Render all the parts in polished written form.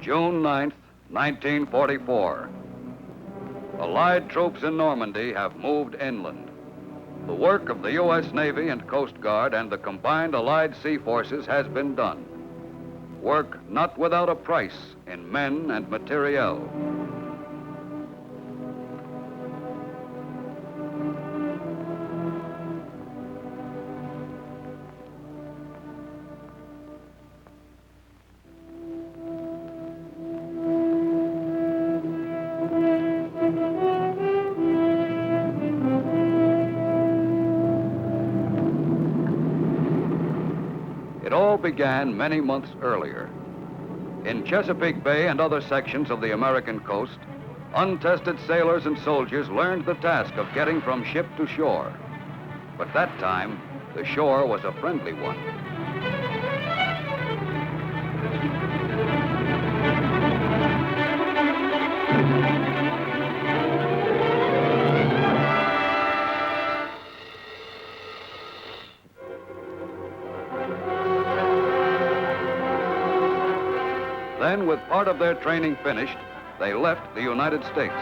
June 9th, 1944. Allied troops in Normandy have moved inland. The work of the U.S. Navy and Coast Guard and the combined Allied sea forces has been done. Work not without a price in men and materiel. It all began many months earlier. In Chesapeake Bay and other sections of the American coast, untested sailors and soldiers learned the task of getting from ship to shore. But that time, the shore was a friendly one. Then, with part of their training finished, they left the United States.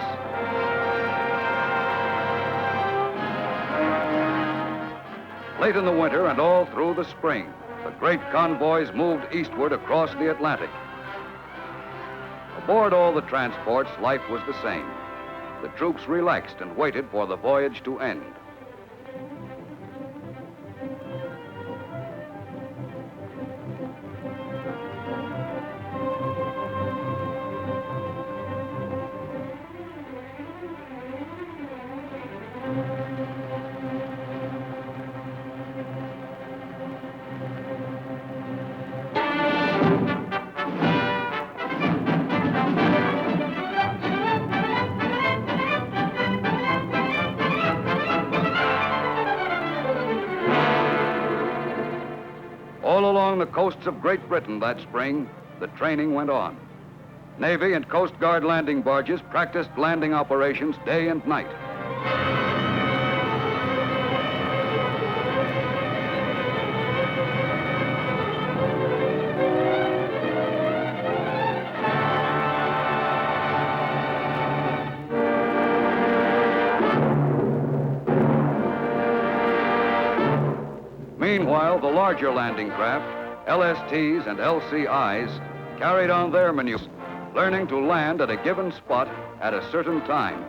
Late in the winter and all through the spring, the great convoys moved eastward across the Atlantic. Aboard all the transports, life was the same. The troops relaxed and waited for the voyage to end. All along the coasts of Great Britain that spring, the training went on. Navy and Coast Guard landing barges practiced landing operations day and night. Meanwhile, the larger landing craft, LSTs and LCIs, carried on their maneuvers, learning to land at a given spot at a certain time.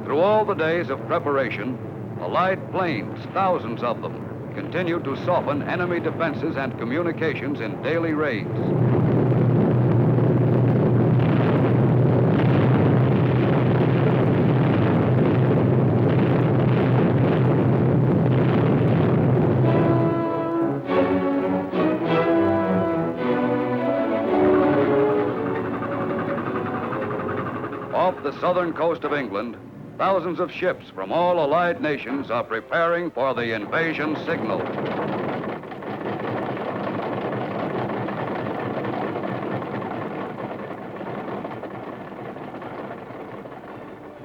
Through all the days of preparation, Allied planes, thousands of them, continued to soften enemy defenses and communications in daily raids. Off the southern coast of England, thousands of ships from all Allied nations are preparing for the invasion signal.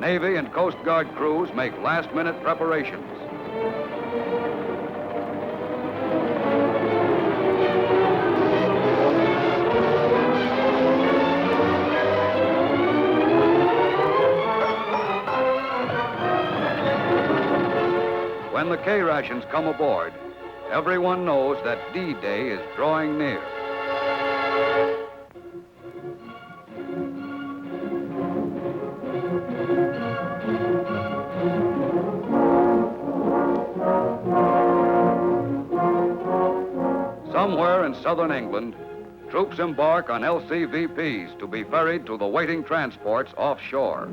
Navy and Coast Guard crews make last-minute preparations. When the K-rations come aboard, everyone knows that D-Day is drawing near. Somewhere in southern England, troops embark on LCVPs to be ferried to the waiting transports offshore.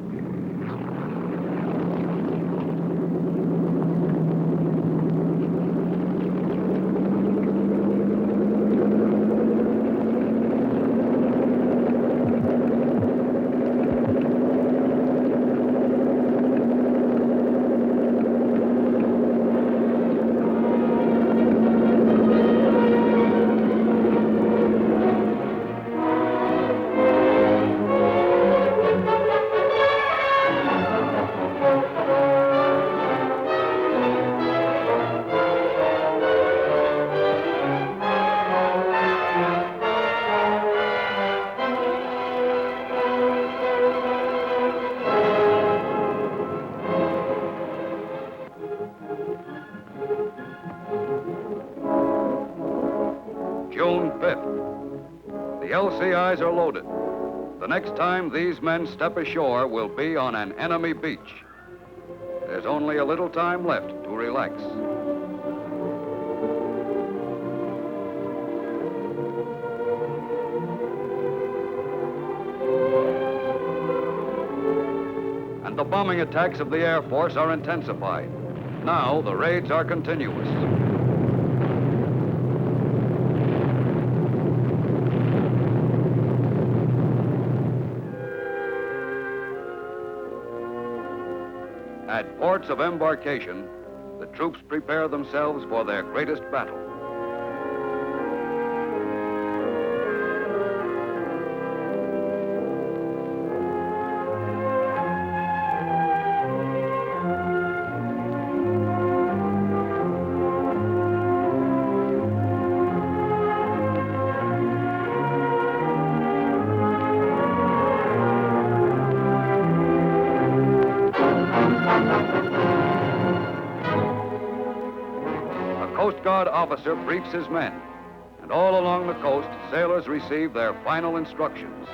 LCIs are loaded. The next time these men step ashore will be on an enemy beach. There's only a little time left to relax. And the bombing attacks of the Air Force are intensified. Now the raids are continuous. At ports of embarkation, the troops prepare themselves for their greatest battle. Coast Guard officer briefs his men, and all along the coast, sailors receive their final instructions.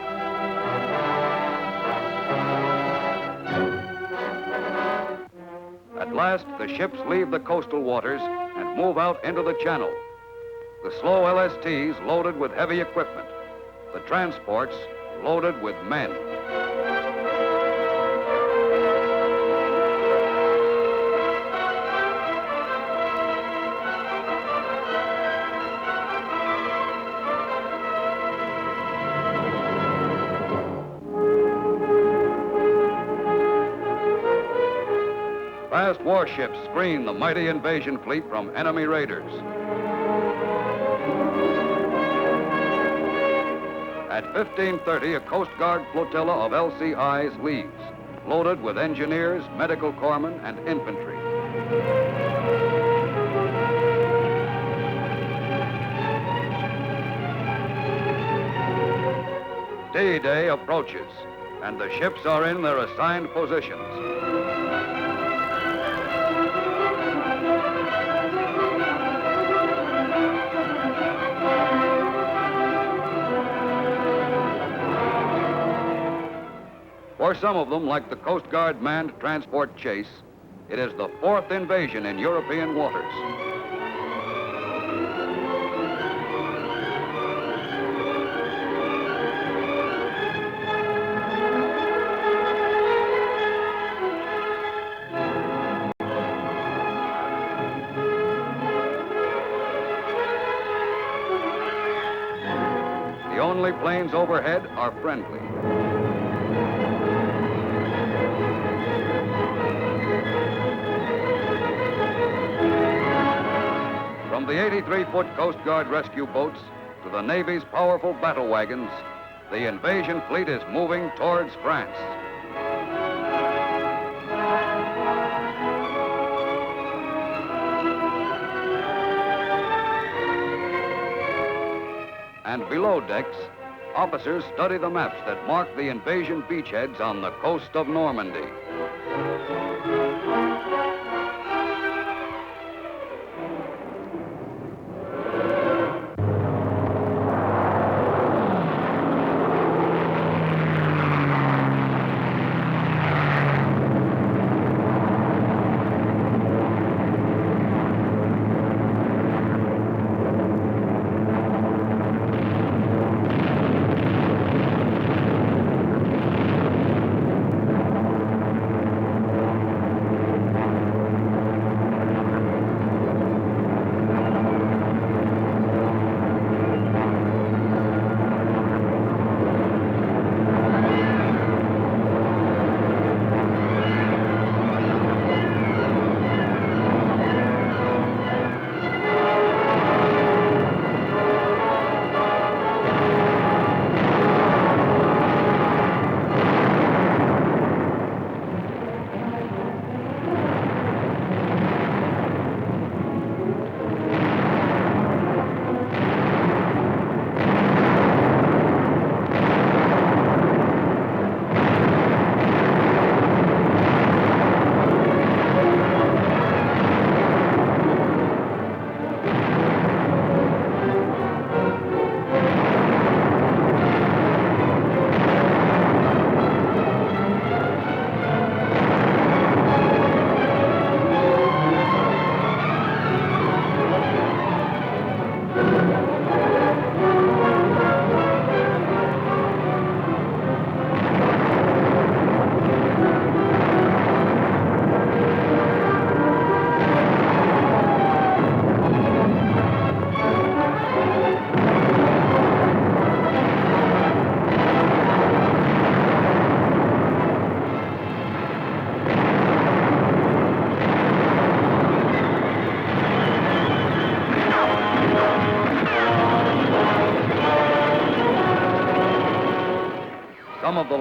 At last, the ships leave the coastal waters and move out into the channel. The slow LSTs loaded with heavy equipment, the transports loaded with men. Fast warships screen the mighty invasion fleet from enemy raiders. At 15:30, a Coast Guard flotilla of LCIs leaves, loaded with engineers, medical corpsmen, and infantry. D-Day approaches, and the ships are in their assigned positions. For some of them, like the Coast Guard manned transport Chase, it is the fourth invasion in European waters. The only planes overhead are friendly. From the 83-foot Coast Guard rescue boats to the Navy's powerful battle wagons, the invasion fleet is moving towards France. And below decks, officers study the maps that mark the invasion beachheads on the coast of Normandy.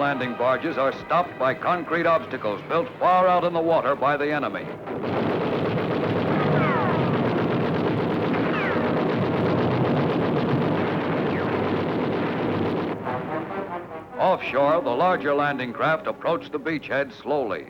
landing barges are stopped by concrete obstacles built far out in the water by the enemy. Offshore, the larger landing craft approach the beachhead slowly.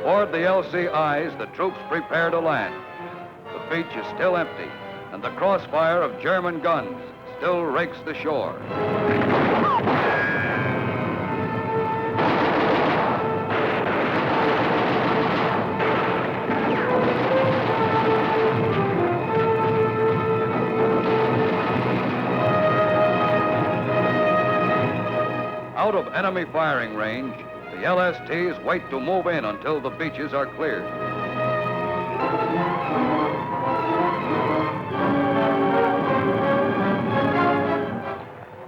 Aboard the LCIs, the troops prepare to land. The beach is still empty, and the crossfire of German guns still rakes the shore. Out of enemy firing range, the LSTs wait to move in until the beaches are cleared.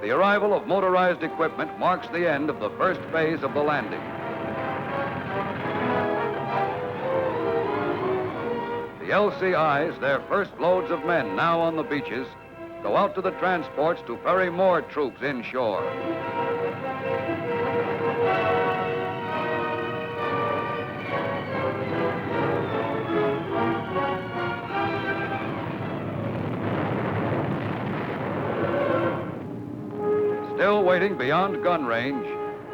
The arrival of motorized equipment marks the end of the first phase of the landing. The LCIs, their first loads of men now on the beaches, go out to the transports to ferry more troops inshore. Still waiting beyond gun range,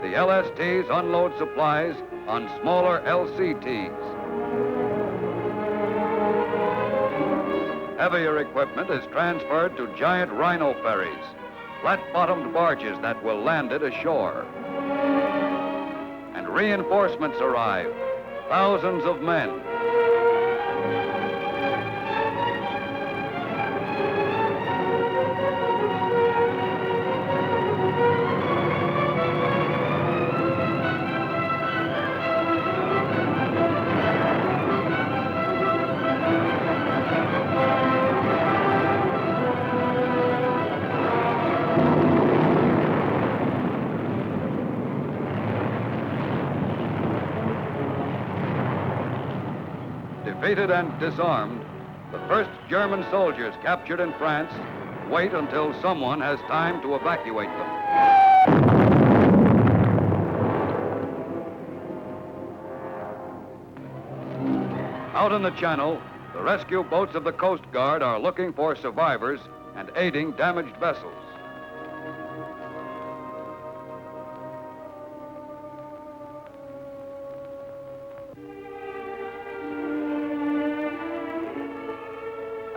the LSTs unload supplies on smaller LCTs. Heavier equipment is transferred to giant rhino ferries, flat-bottomed barges that will land it ashore. And reinforcements arrive, thousands of men. Defeated and disarmed, the first German soldiers captured in France wait until someone has time to evacuate them. Out in the channel, the rescue boats of the Coast Guard are looking for survivors and aiding damaged vessels.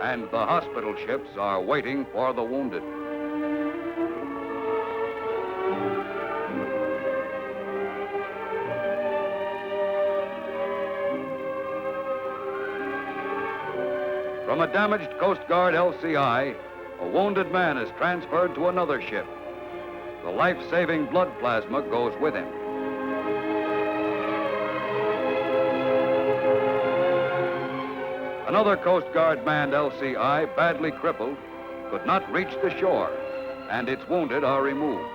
And the hospital ships are waiting for the wounded. From a damaged Coast Guard LCI, a wounded man is transferred to another ship. The life-saving blood plasma goes with him. Another Coast Guard manned LCI, badly crippled, could not reach the shore, and its wounded are removed.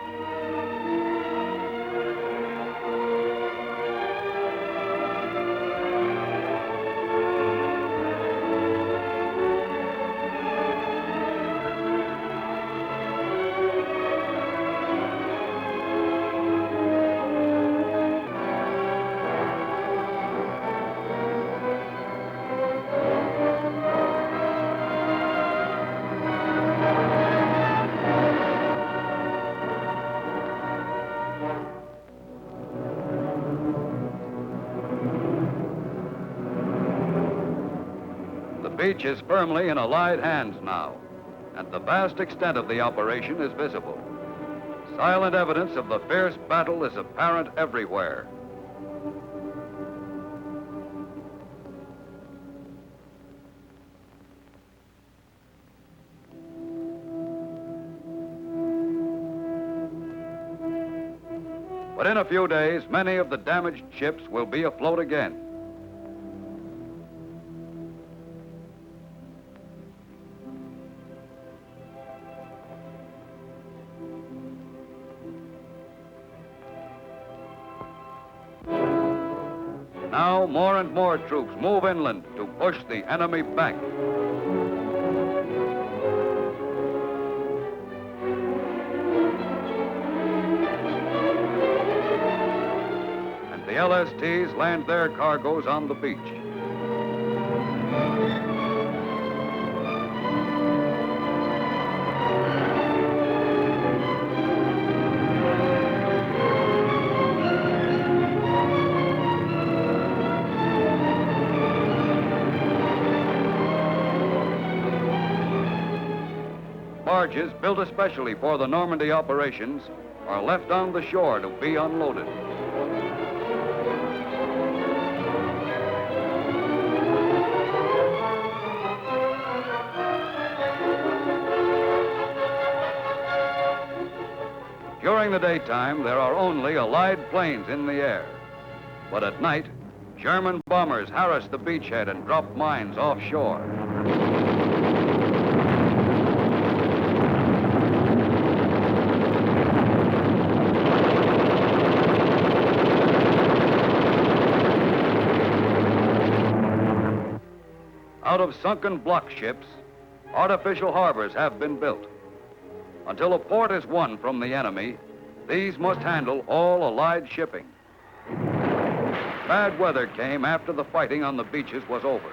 The beach is firmly in Allied hands now, and the vast extent of the operation is visible. Silent evidence of the fierce battle is apparent everywhere. But in a few days, many of the damaged ships will be afloat again. Now, more and more troops move inland to push the enemy back. And the LSTs land their cargoes on the beach. Barges built especially for the Normandy operations are left on the shore to be unloaded. During the daytime, there are only Allied planes in the air. But at night, German bombers harass the beachhead and drop mines offshore. Out of sunken block ships, artificial harbors have been built. Until a port is won from the enemy, these must handle all Allied shipping. Bad weather came after the fighting on the beaches was over.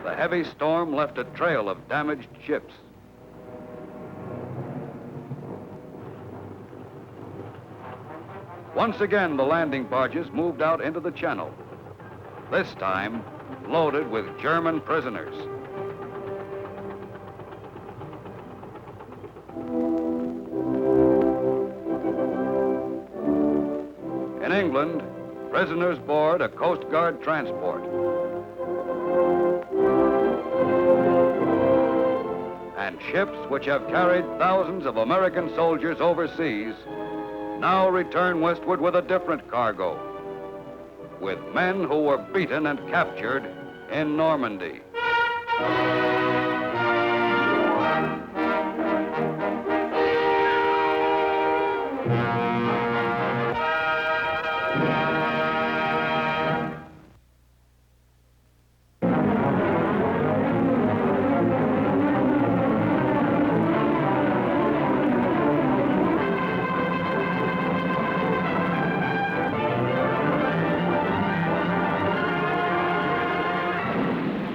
The heavy storm left a trail of damaged ships. Once again, the landing barges moved out into the channel, this time loaded with German prisoners. In England, prisoners board a Coast Guard transport. And ships which have carried thousands of American soldiers overseas now return westward with a different cargo, with men who were beaten and captured in Normandy.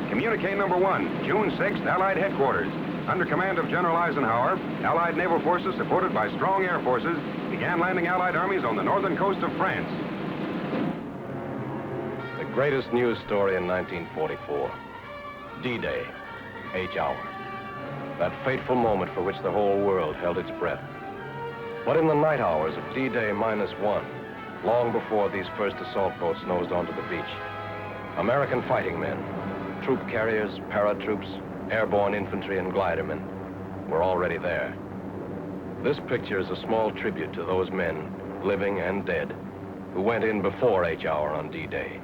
Communique number 1, June 6th, Allied headquarters. Under command of General Eisenhower, Allied naval forces supported by strong air forces began landing Allied armies on the northern coast of France. The greatest news story in 1944. D-Day, H hour. That fateful moment for which the whole world held its breath. But in the night hours of D-Day -1, long before these first assault boats nosed onto the beach, American fighting men, troop carriers, paratroops, airborne infantry, and glidermen were already there. This picture is a small tribute to those men, living and dead, who went in before H hour on D-Day,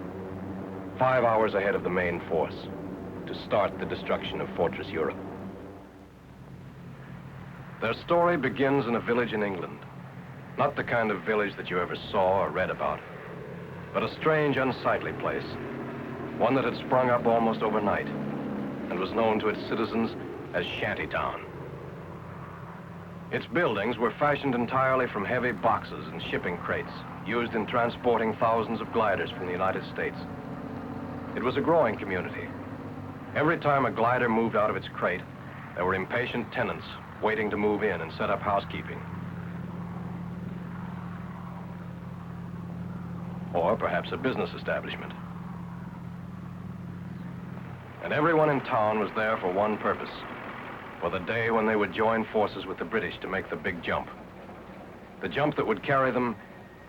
5 hours ahead of the main force, to start the destruction of Fortress Europe. Their story begins in a village in England. Not the kind of village that you ever saw or read about, but a strange, unsightly place. One that had sprung up almost overnight and was known to its citizens as Shantytown. Its buildings were fashioned entirely from heavy boxes and shipping crates used in transporting thousands of gliders from the United States. It was a growing community. Every time a glider moved out of its crate, there were impatient tenants waiting to move in and set up housekeeping. Or perhaps a business establishment. And everyone in town was there for one purpose, for the day when they would join forces with the British to make the big jump. The jump that would carry them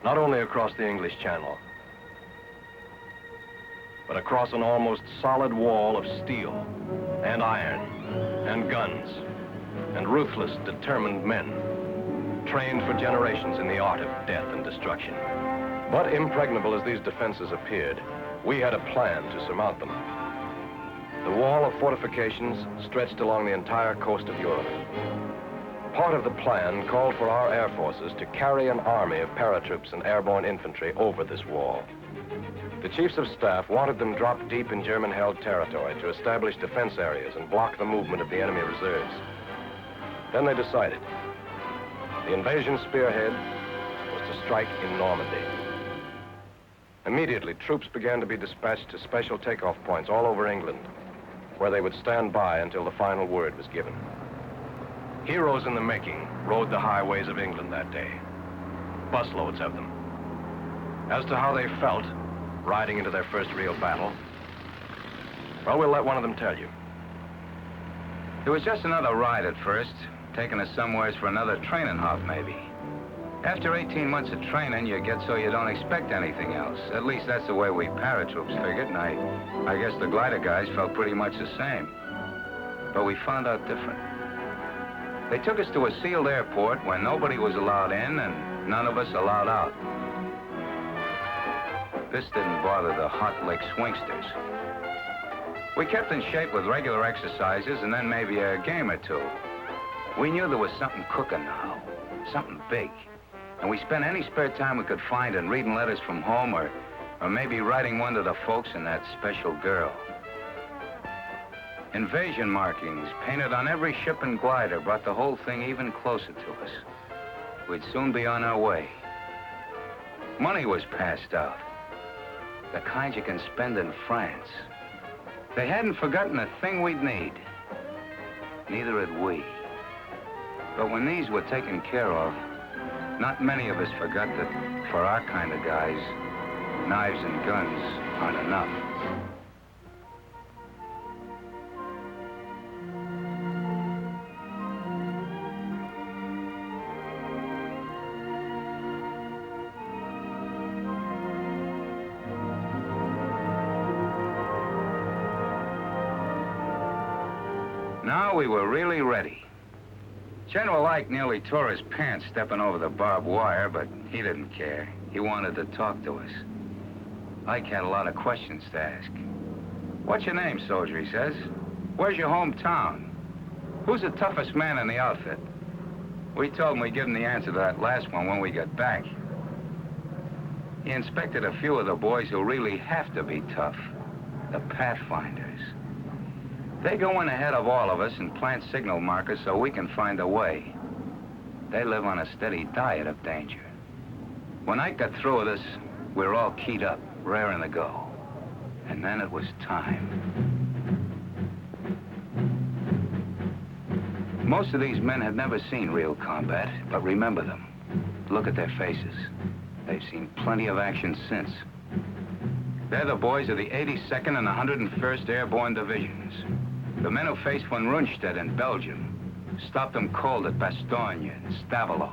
not only across the English Channel, but across an almost solid wall of steel and iron and guns and ruthless, determined men, trained for generations in the art of death and destruction. But impregnable as these defenses appeared, we had a plan to surmount them. The wall of fortifications stretched along the entire coast of Europe. Part of the plan called for our air forces to carry an army of paratroops and airborne infantry over this wall. The chiefs of staff wanted them dropped deep in German-held territory to establish defense areas and block the movement of the enemy reserves. Then they decided. The invasion spearhead was to strike in Normandy. Immediately, troops began to be dispatched to special takeoff points all over England, where they would stand by until the final word was given. Heroes in the making rode the highways of England that day. Busloads of them. As to how they felt riding into their first real battle, well, we'll let one of them tell you. It was just another ride at first, taking us somewheres for another training hop, maybe. After 18 months of training, you get so you don't expect anything else. At least that's the way we paratroops figured, and I guess the glider guys felt pretty much the same. But we found out different. They took us to a sealed airport where nobody was allowed in and none of us allowed out. This didn't bother the hot lick swingsters. We kept in shape with regular exercises and then maybe a game or two. We knew there was something cooking now, something big. And we spent any spare time we could find in reading letters from home or maybe writing one to the folks and that special girl. Invasion markings painted on every ship and glider brought the whole thing even closer to us. We'd soon be on our way. Money was passed out. The kind you can spend in France. They hadn't forgotten a thing we'd need. Neither had we. But when these were taken care of, not many of us forgot that for our kind of guys, knives and guns aren't enough. Now we were really ready. General Ike nearly tore his pants stepping over the barbed wire, but he didn't care. He wanted to talk to us. Ike had a lot of questions to ask. What's your name, soldier, he says. Where's your hometown? Who's the toughest man in the outfit? We told him we'd give him the answer to that last one when we got back. He inspected a few of the boys who really have to be tough. The Pathfinders. They go in ahead of all of us and plant signal markers so we can find a way. They live on a steady diet of danger. When Ike got through with us, we were all keyed up, raring to go. And then it was time. Most of these men had never seen real combat, but remember them. Look at their faces. They've seen plenty of action since. They're the boys of the 82nd and 101st Airborne Divisions. The men who faced von Rundstedt in Belgium, stopped them cold at Bastogne and Stavelot.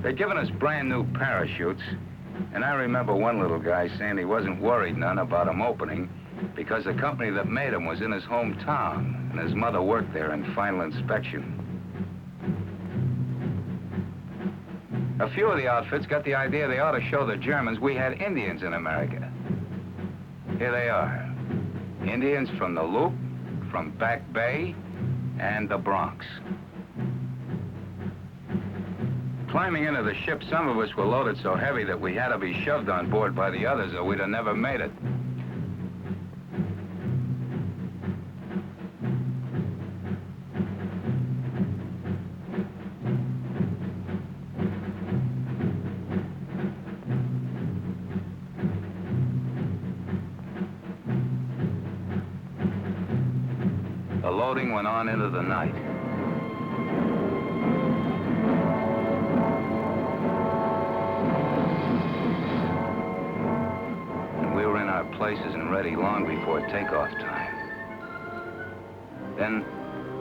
They'd given us brand new parachutes, and I remember one little guy saying he wasn't worried none about them opening because the company that made them was in his hometown, and his mother worked there in final inspection. A few of the outfits got the idea they ought to show the Germans we had Indians in America. Here they are. Indians from the Loop, from Back Bay, and the Bronx. Climbing into the ship, some of us were loaded so heavy that we had to be shoved on board by the others or we'd have never made it. The loading went on into the night. And we were in our places and ready long before takeoff time. Then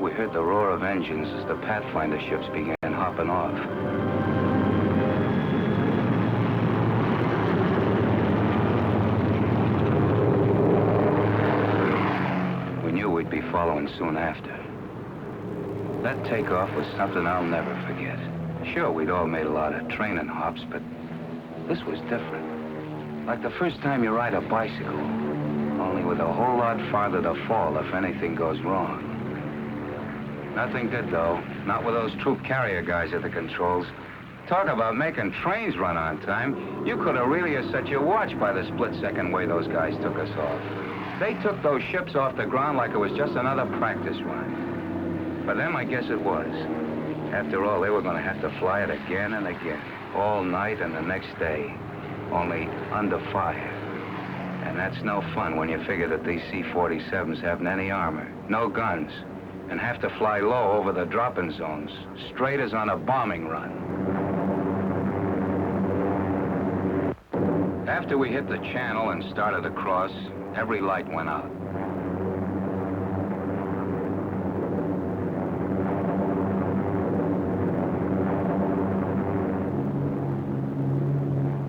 we heard the roar of engines as the Pathfinder ships began hopping off. We'd be following soon after. That takeoff was something I'll never forget. Sure, we'd all made a lot of training hops, but this was different. Like the first time you ride a bicycle, only with a whole lot farther to fall if anything goes wrong. Nothing did, though. Not with those troop carrier guys at the controls. Talk about making trains run on time. You could have really set your watch by the split-second way those guys took us off. They took those ships off the ground like it was just another practice run. For them, I guess it was. After all, they were going to have to fly it again and again, all night and the next day, only under fire. And that's no fun when you figure that these C-47s haven't any armor, no guns, and have to fly low over the dropping zones, straight as on a bombing run. After we hit the channel and started across, every light went out.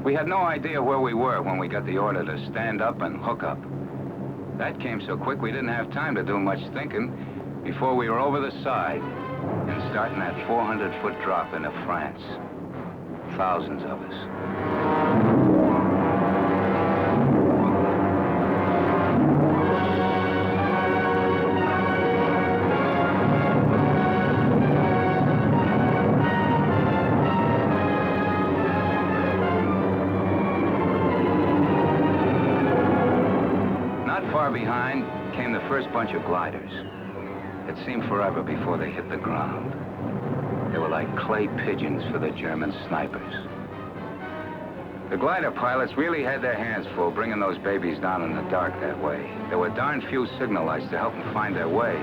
We had no idea where we were when we got the order to stand up and hook up. That came so quick we didn't have time to do much thinking before we were over the side and starting that 400-foot drop into France. Thousands of us. Behind came the first bunch of gliders. It seemed forever before they hit the ground. They were like clay pigeons for the German snipers. The glider pilots really had their hands full bringing those babies down in the dark that way. There were darn few signal lights to help them find their way.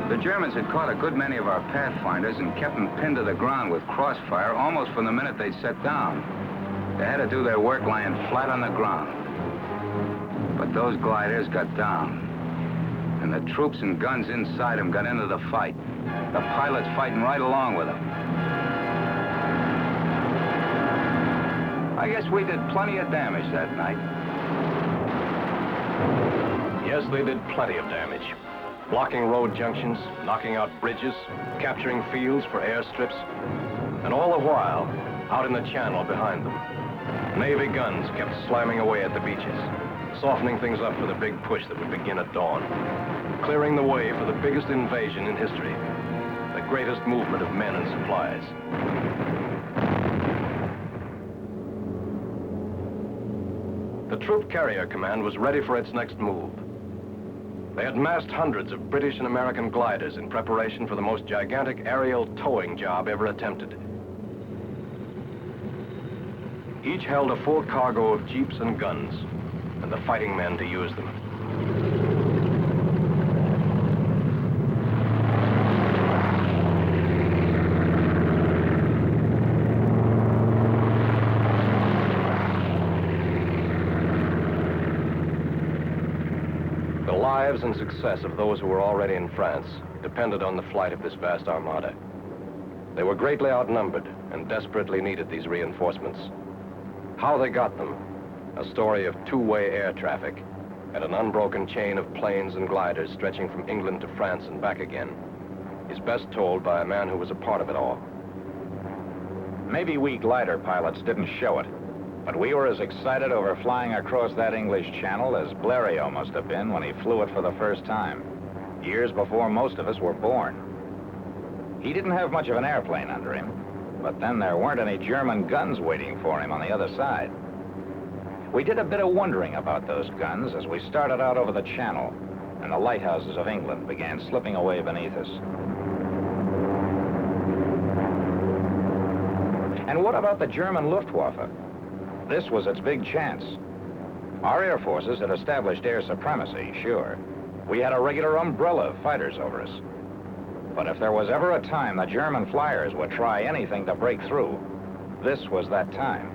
The Germans had caught a good many of our Pathfinders and kept them pinned to the ground with crossfire almost from the minute they'd set down. They had to do their work lying flat on the ground. But those gliders got down. And the troops and guns inside them got into the fight. The pilots fighting right along with them. I guess we did plenty of damage that night. Yes, they did plenty of damage. Blocking road junctions, knocking out bridges, capturing fields for airstrips. And all the while, out in the channel behind them, Navy guns kept slamming away at the beaches, softening things up for the big push that would begin at dawn, clearing the way for the biggest invasion in history, the greatest movement of men and supplies. The Troop Carrier Command was ready for its next move. They had massed hundreds of British and American gliders in preparation for the most gigantic aerial towing job ever attempted. Each held a full cargo of jeeps and guns, and the fighting men to use them. The lives and success of those who were already in France depended on the flight of this vast armada. They were greatly outnumbered and desperately needed these reinforcements. How they got them, a story of two-way air traffic and an unbroken chain of planes and gliders stretching from England to France and back again, is best told by a man who was a part of it all. Maybe we glider pilots didn't show it, but we were as excited over flying across that English Channel as Blériot must have been when he flew it for the first time, years before most of us were born. He didn't have much of an airplane under him, but then there weren't any German guns waiting for him on the other side. We did a bit of wondering about those guns as we started out over the channel, and the lighthouses of England began slipping away beneath us. And what about the German Luftwaffe? This was its big chance. Our air forces had established air supremacy, sure. We had a regular umbrella of fighters over us. But if there was ever a time the German flyers would try anything to break through, this was that time.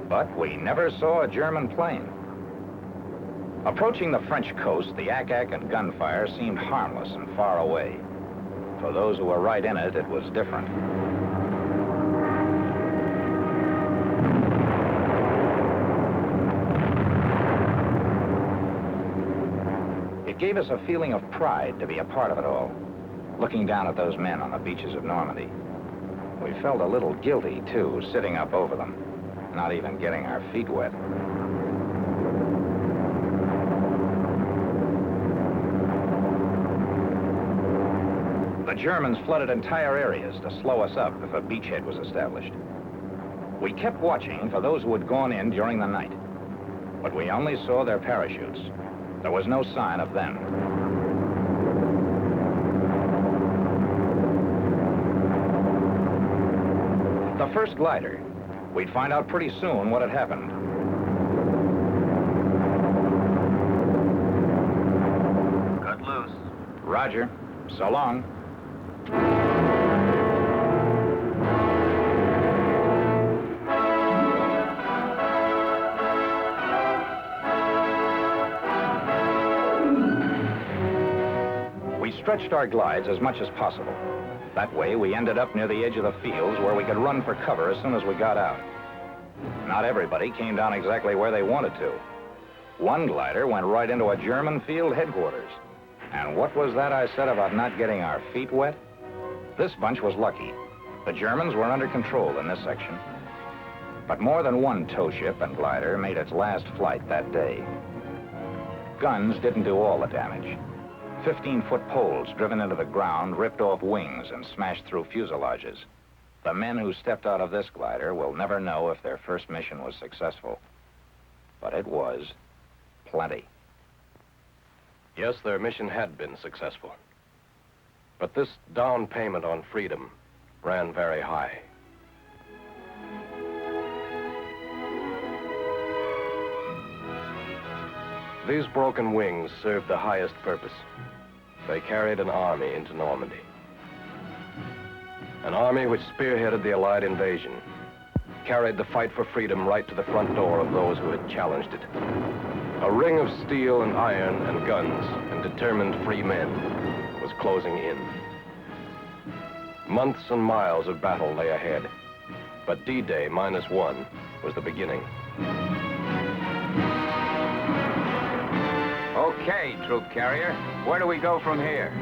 But we never saw a German plane. Approaching the French coast, the ack-ack and gunfire seemed harmless and far away. For those who were right in it, it was different. It gave us a feeling of pride to be a part of it all, looking down at those men on the beaches of Normandy. We felt a little guilty, too, sitting up over them, not even getting our feet wet. The Germans flooded entire areas to slow us up if a beachhead was established. We kept watching for those who had gone in during the night, but we only saw their parachutes. There was no sign of them. The first glider, we'd find out pretty soon what had happened. Cut loose. Roger. So long. We stretched our glides as much as possible. That way, we ended up near the edge of the fields where we could run for cover as soon as we got out. Not everybody came down exactly where they wanted to. One glider went right into a German field headquarters. And what was that I said about not getting our feet wet? This bunch was lucky. The Germans were under control in this section. But more than one tow ship and glider made its last flight that day. Guns didn't do all the damage. 15-foot poles driven into the ground ripped off wings and smashed through fuselages. The men who stepped out of this glider will never know if their first mission was successful. But it was plenty. Yes, their mission had been successful. But this down payment on freedom ran very high. These broken wings served the highest purpose. They carried an army into Normandy. An army which spearheaded the Allied invasion, carried the fight for freedom right to the front door of those who had challenged it. A ring of steel and iron and guns and determined free men was closing in. Months and miles of battle lay ahead, but D-Day -1 was the beginning. Okay, troop carrier. Where do we go from here?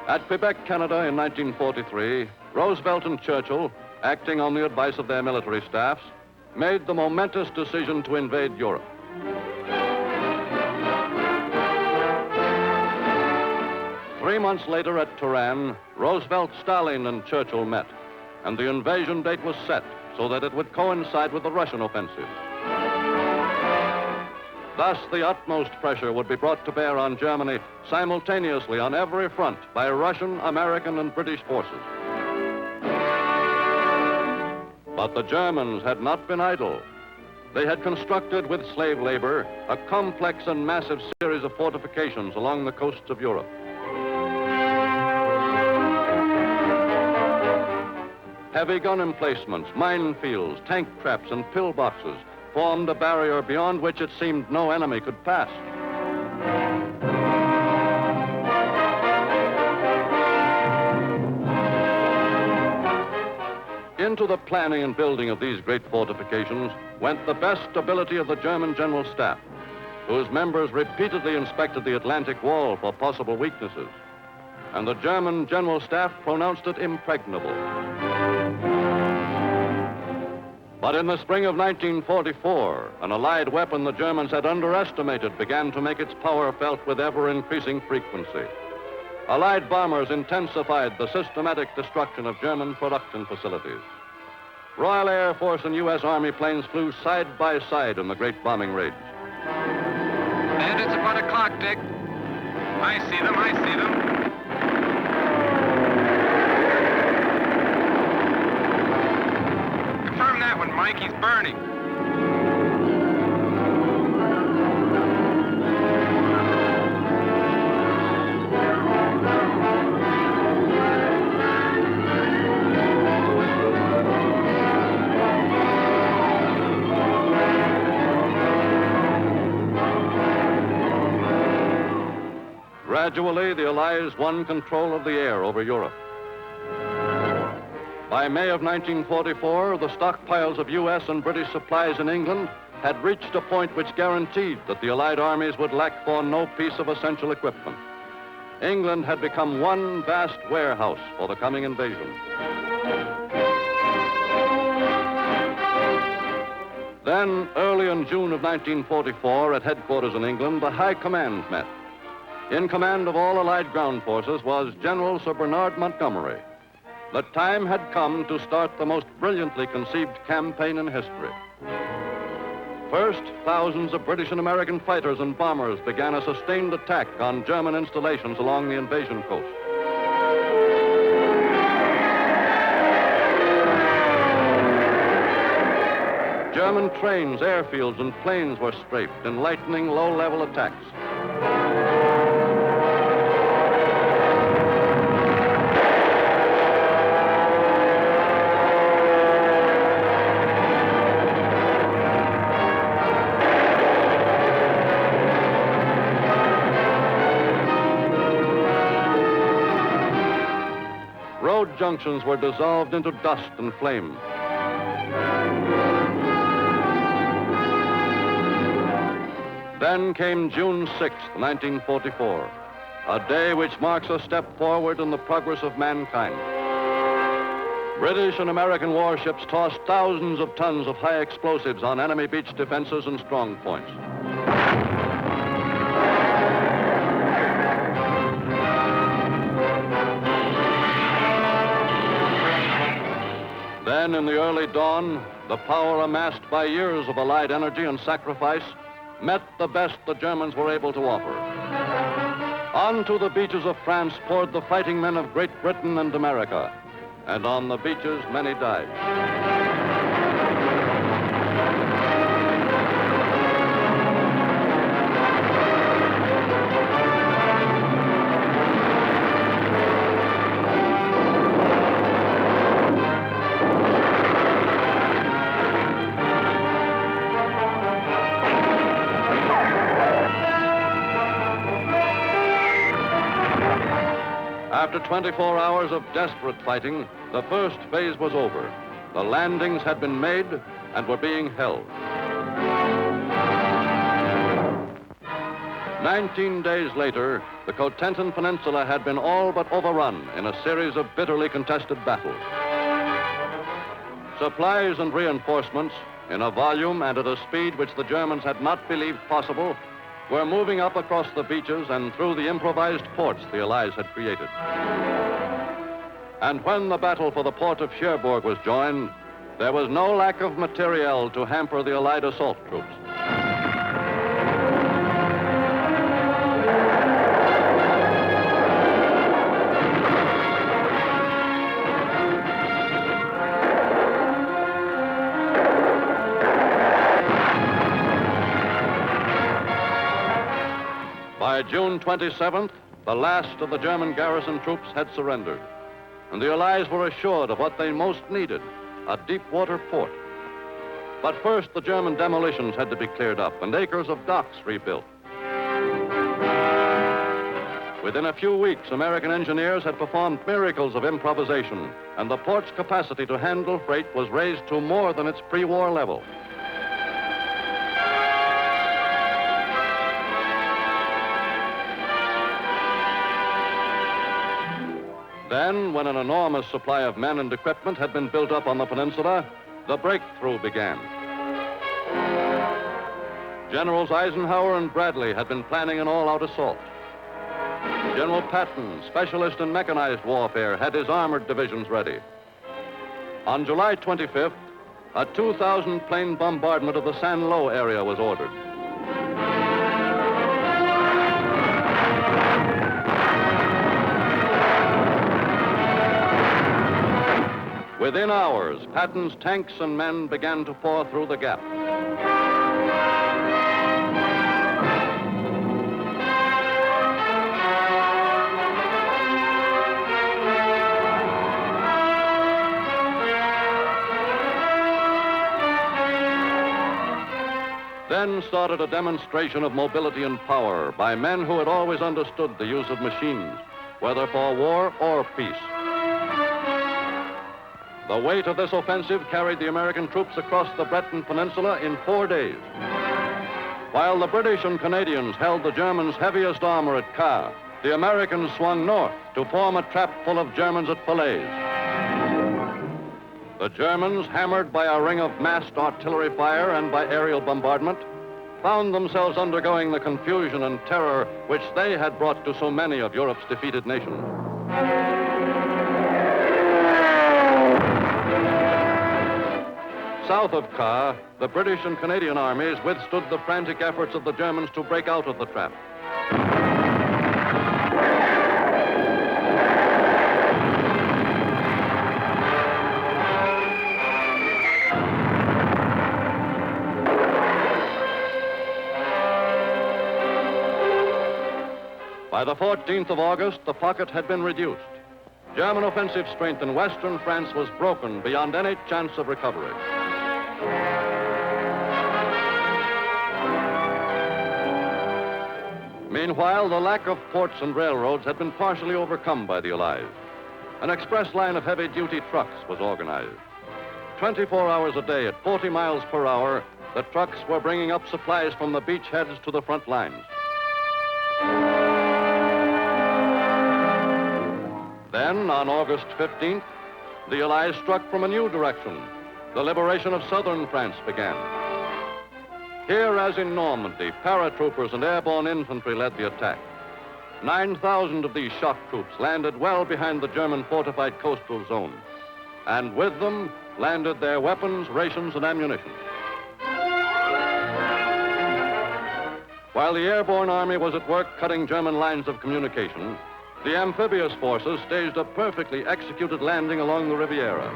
At Quebec, Canada in 1943, Roosevelt and Churchill, acting on the advice of their military staffs, made the momentous decision to invade Europe. Three months later at Turan, Roosevelt, Stalin, and Churchill met, and the invasion date was set so that it would coincide with the Russian offensive. Thus, the utmost pressure would be brought to bear on Germany simultaneously on every front by Russian, American, and British forces. But the Germans had not been idle. They had constructed with slave labor a complex and massive series of fortifications along the coasts of Europe. Heavy gun emplacements, minefields, tank traps, and pillboxes formed a barrier beyond which it seemed no enemy could pass. Into the planning and building of these great fortifications went the best ability of the German General Staff, whose members repeatedly inspected the Atlantic Wall for possible weaknesses. And the German General Staff pronounced it impregnable. But in the spring of 1944, an Allied weapon the Germans had underestimated began to make its power felt with ever-increasing frequency. Allied bombers intensified the systematic destruction of German production facilities. Royal Air Force and U.S. Army planes flew side by side in the great bombing raids. And it's about o'clock, Dick. I see them. Confirm that one, Mike. He's burning. Gradually, the Allies won control of the air over Europe. By May of 1944, the stockpiles of U.S. and British supplies in England had reached a point which guaranteed that the Allied armies would lack for no piece of essential equipment. England had become one vast warehouse for the coming invasion. Then, early in June of 1944, at headquarters in England, the High Command met. In command of all Allied ground forces was General Sir Bernard Montgomery. The time had come to start the most brilliantly conceived campaign in history. First, thousands of British and American fighters and bombers began a sustained attack on German installations along the invasion coast. German trains, airfields, and planes were strafed in lightning, low-level attacks. Road junctions were dissolved into dust and flame. Then came June 6th, 1944, a day which marks a step forward in the progress of mankind. British and American warships tossed thousands of tons of high explosives on enemy beach defenses and strong points. Then, in the early dawn, the power amassed by years of Allied energy and sacrifice met the best the Germans were able to offer. Onto the beaches of France poured the fighting men of Great Britain and America, and on the beaches many died. After 24 hours of desperate fighting, the first phase was over. The landings had been made and were being held. 19 days later, the Cotentin Peninsula had been all but overrun in a series of bitterly contested battles. Supplies and reinforcements, in a volume and at a speed which the Germans had not believed possible, were moving up across the beaches and through the improvised ports the Allies had created. And when the battle for the port of Cherbourg was joined, there was no lack of materiel to hamper the Allied assault troops. By June 27th, the last of the German garrison troops had surrendered, and the Allies were assured of what they most needed, a deep-water port. But first, the German demolitions had to be cleared up and acres of docks rebuilt. Within a few weeks, American engineers had performed miracles of improvisation, and the port's capacity to handle freight was raised to more than its pre-war level. Then, when an enormous supply of men and equipment had been built up on the peninsula, the breakthrough began. Generals Eisenhower and Bradley had been planning an all-out assault. General Patton, specialist in mechanized warfare, had his armored divisions ready. On July 25th, a 2,000-plane bombardment of the San Lo area was ordered. Within hours, Patton's tanks and men began to pour through the gap. Then started a demonstration of mobility and power by men who had always understood the use of machines, whether for war or peace. The weight of this offensive carried the American troops across the Breton Peninsula in 4 days, while the British and Canadians held the Germans' heaviest armor at Caen. The Americans swung north to form a trap full of Germans at Falaise. The Germans, hammered by a ring of massed artillery fire and by aerial bombardment, found themselves undergoing the confusion and terror which they had brought to so many of Europe's defeated nations. South of Caen, the British and Canadian armies withstood the frantic efforts of the Germans to break out of the trap. By the 14th of August, the pocket had been reduced. German offensive strength in western France was broken beyond any chance of recovery. Meanwhile, the lack of ports and railroads had been partially overcome by the Allies. An express line of heavy-duty trucks was organized. 24 hours a day at 40 miles per hour, the trucks were bringing up supplies from the beachheads to the front lines. Then, on August 15th, the Allies struck from a new direction. The liberation of southern France began. Here, as in Normandy, paratroopers and airborne infantry led the attack. 9,000 of these shock troops landed well behind the German fortified coastal zone. And with them landed their weapons, rations, and ammunition. While the airborne army was at work cutting German lines of communication, the amphibious forces staged a perfectly executed landing along the Riviera.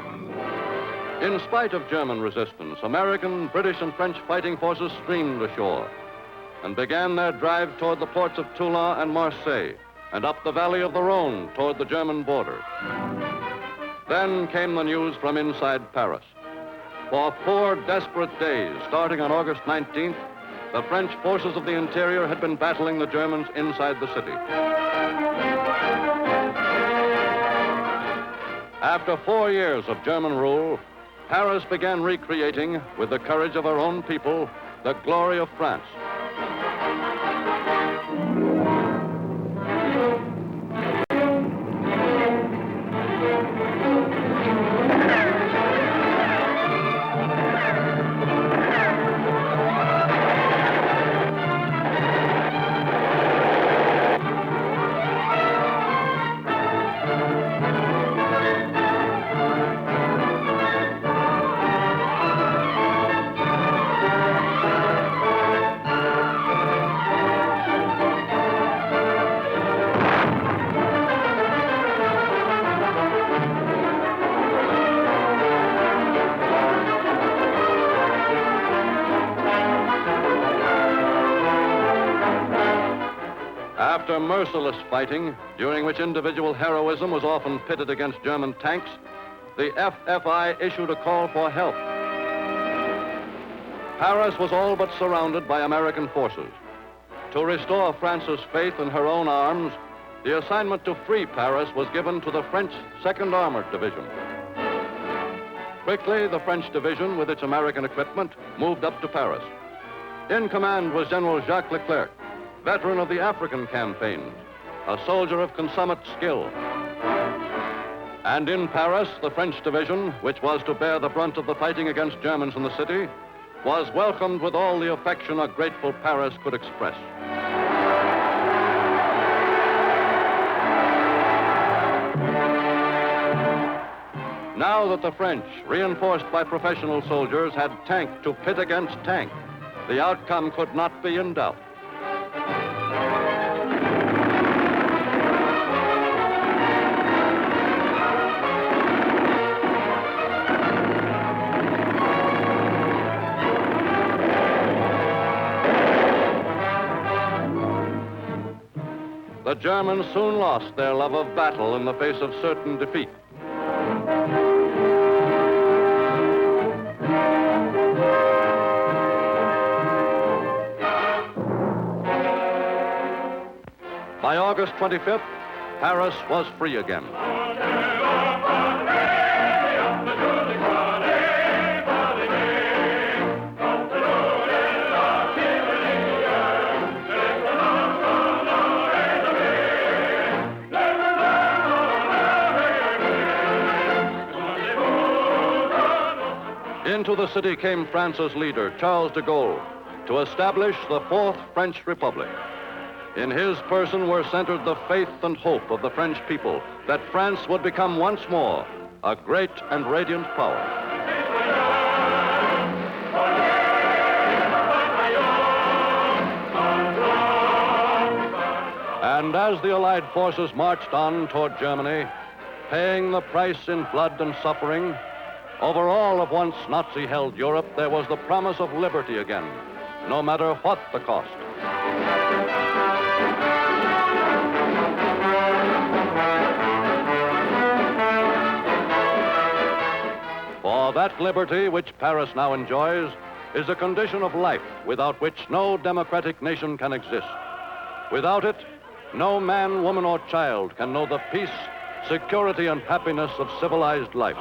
In spite of German resistance, American, British, and French fighting forces streamed ashore and began their drive toward the ports of Toulon and Marseille and up the valley of the Rhone toward the German border. Then came the news from inside Paris. For 4 desperate days, starting on August 19th, the French forces of the interior had been battling the Germans inside the city. After 4 years of German rule, Paris began recreating, with the courage of her own people, the glory of France. After merciless fighting, during which individual heroism was often pitted against German tanks, the FFI issued a call for help. Paris was all but surrounded by American forces. To restore France's faith in her own arms, the assignment to free Paris was given to the French 2nd Armored Division. Quickly, the French division, with its American equipment, moved up to Paris. In command was General Jacques Leclerc, veteran of the African campaigns, a soldier of consummate skill. And in Paris, the French division, which was to bear the brunt of the fighting against Germans in the city, was welcomed with all the affection a grateful Paris could express. Now that the French, reinforced by professional soldiers, had tank to pit against tank, the outcome could not be in doubt. The Germans soon lost their love of battle in the face of certain defeat. By August 25th, Paris was free again. Into the city came France's leader, Charles de Gaulle, to establish the Fourth French Republic. In his person were centered the faith and hope of the French people that France would become once more a great and radiant power. And as the Allied forces marched on toward Germany, paying the price in blood and suffering, over all of once Nazi-held Europe, there was the promise of liberty again, no matter what the cost. For that liberty which Paris now enjoys is a condition of life without which no democratic nation can exist. Without it, no man, woman, or child can know the peace, security, and happiness of civilized life.